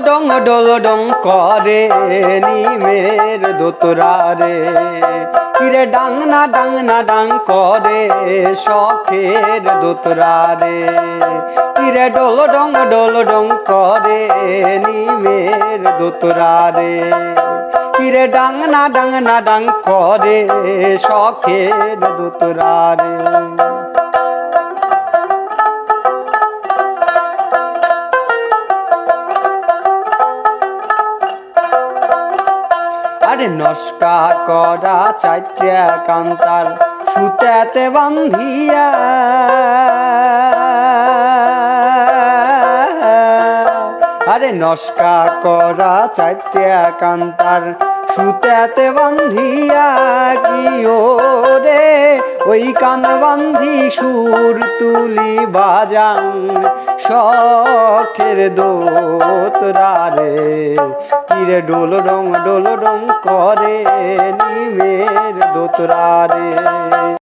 Doll Dong করে নিমের দোতরা রে কিরে ডাং না ডাং করে শখের দোতরা রে কিরে ডল ডং করে নিমের দোতরা রে কিরে ডাং না ডাং করে শখের দোতরা রে আরে নস্কা করা চাইটা কান্তার সুতাতে বান্ধিয়া আরে নস্কা করা চাইটা কান্তার সুতাতে বান্ধিয়া কি ওরে ওই কান বান্ধি সুর তুলি বাজাং শখের দোতরা রে কিরে ডোল ডং করে নিমের দোতরা রে।